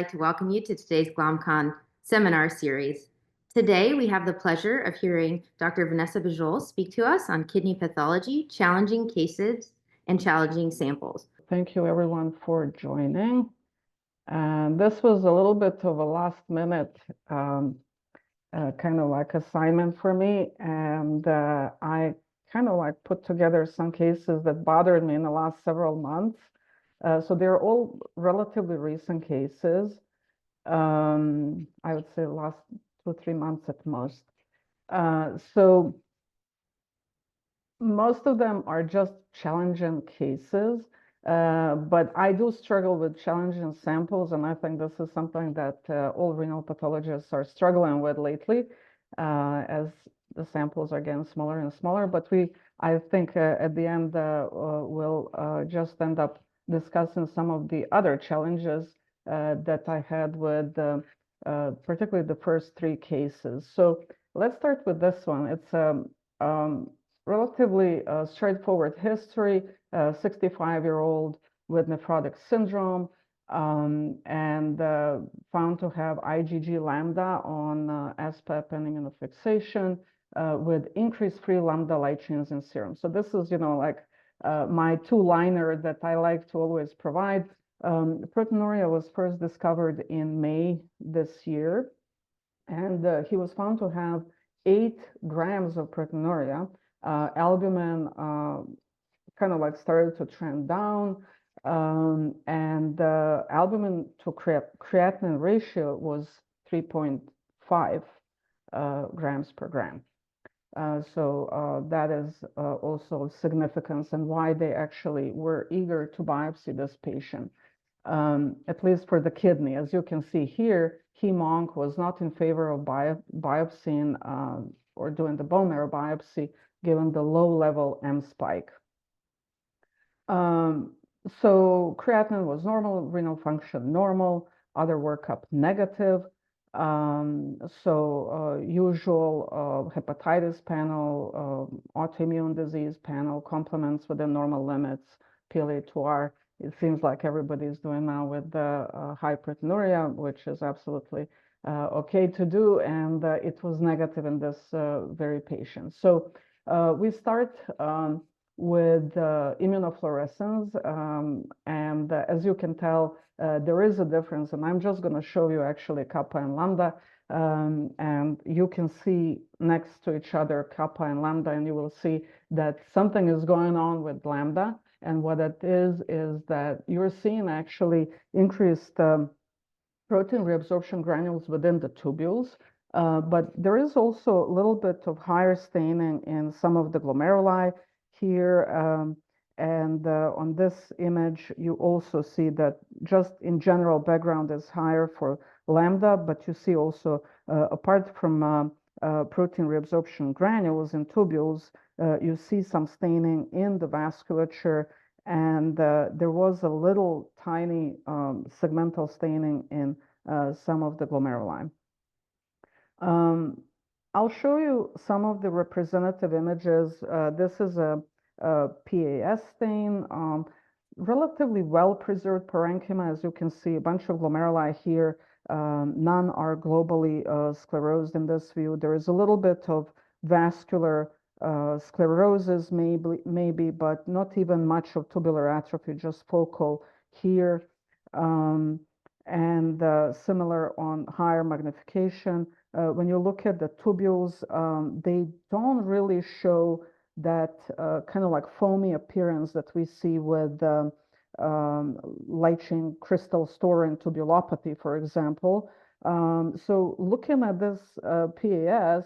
I'd like to welcome you to today's GlomCon seminar series. Today, we have the pleasure of hearing Dr. Vanesa Bijol speak to us on kidney pathology, challenging cases, and challenging samples. Thank you, everyone, for joining. And this was a little bit of a last-minute kind of like assignment for me. And I kind of like put together some cases that bothered me in the last several months. So they're all relatively recent cases. I would say the last 2-3 months at most. So most of them are just challenging cases, but I do struggle with challenging samples, and I think this is something that all renal pathologists are struggling with lately, as the samples are getting smaller and smaller. But I think at the end, we'll just end up discussing some of the other challenges that I had with particularly the first 3 cases. So let's start with this one. It's relatively straightforward history, 65-year-old with nephrotic syndrome, and found to have IgG lambda on SPEP and immunofixation with increased free lambda light chains in serum. So this is, like my 2-liner that I like to always provide. Proteinuria was first discovered in May this year, and he was found to have 8 grams of proteinuria. Albumin kind of like started to trend down, and albumin to creatinine ratio was 3.5 grams per gram. So that is also significance, and why they actually were eager to biopsy this patient, at least for the kidney. As you can see here, Hem-Onc was not in favor of biopsying or doing the bone marrow biopsy, given the low-level M spike. So creatinine was normal, renal function normal, other workup negative. Usual hepatitis panel, autoimmune disease panel, complements within normal limits, PLA2R. It seems like everybody's doing now with the high proteinuria, which is absolutely okay to do, and it was negative in this very patient. So we start with immunofluorescence, and as you can tell, there is a difference, and I'm just going to show you actually kappa and lambda, and you can see next to each other kappa and lambda, and you will see that something is going on with lambda. And what it is that you're seeing actually increased protein reabsorption granules within the tubules, but there is also a little bit of higher staining in some of the glomeruli here. And on this image, you also see that just in general background is higher for lambda, but you see also, apart from protein reabsorption granules in tubules, you see some staining in the vasculature, and there was a little tiny segmental staining in some of the glomeruli. I'll show you some of the representative images. This is a PAS stain, relatively well-preserved parenchyma. As you can see, a bunch of glomeruli here. None are globally sclerosed in this view. There is a little bit of vascular sclerosis, maybe, but not even much of tubular atrophy, just focal here. And similar on higher magnification. When you look at the tubules, they don't really show that kind of like foamy appearance that we see with light chain crystal storing tubulopathy, for example. So looking at this PAS,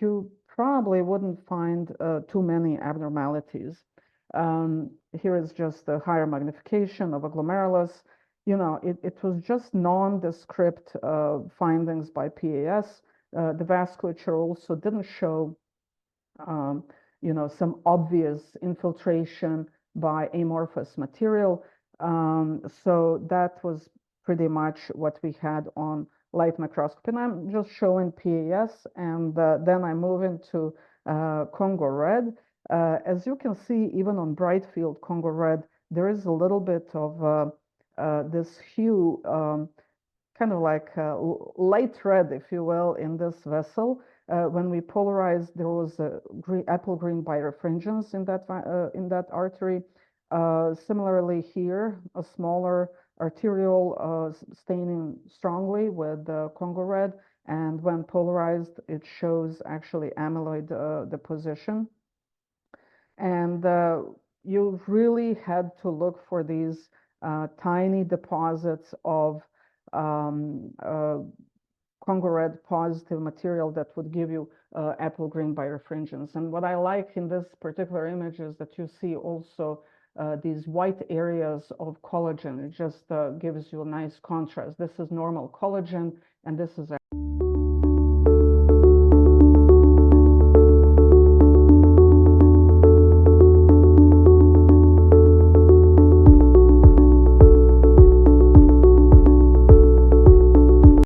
you probably wouldn't find too many abnormalities. Here is just a higher magnification of a glomerulus. It was just nondescript findings by PAS. The vasculature also didn't show, some obvious infiltration by amorphous material. So that was pretty much what we had on light microscopy. And I'm just showing PAS, and then I move into Congo red. As you can see, even on bright field Congo red, there is a little bit of this hue, kind of like light red, if you will, in this vessel. When we polarized, there was a apple green birefringence in that artery. Similarly here, a smaller arteriole staining strongly with Congo red, and when polarized, it shows actually amyloid deposition. And you really had to look for these tiny deposits of Congo red positive material that would give you apple green birefringence. And what I like in this particular image is that you see also these white areas of collagen. It just gives you a nice contrast. This is normal collagen, and this is